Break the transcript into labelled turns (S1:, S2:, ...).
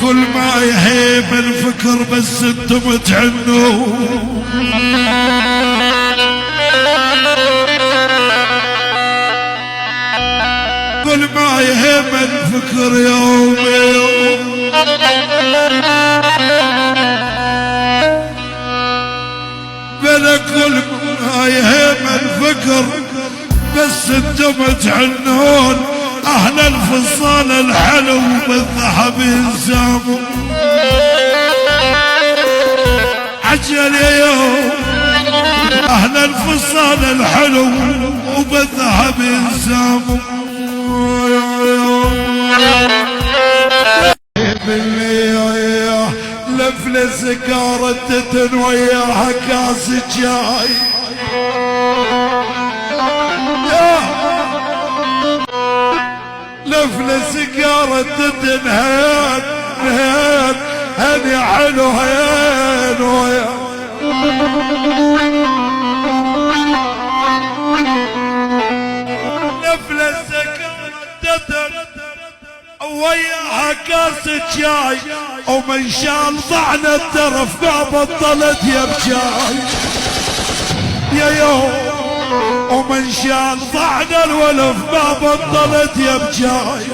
S1: كل ما يهيب الفكر بس انتم تعنوا. كل ما يهيب الفكر يوم بلا كل ما يهيب الفكر بس انتم تعنون. اهل الفصال الحلو بالذهب ينساموا. عجل يا يوم اهل الفصال الحلو وبالذهب ينساموا. لفل سكارة تتن وياها كاس جاي. لفل سكارة تتن هين هين هين يا حلو هين ويا. لفل سكارة تتن وياها كاس جاي. ومن شال ضعنا الترف ما بطلت يا بجاي يا يوم. ومن شال ضعنا الولف ما بطلت يا بجاي.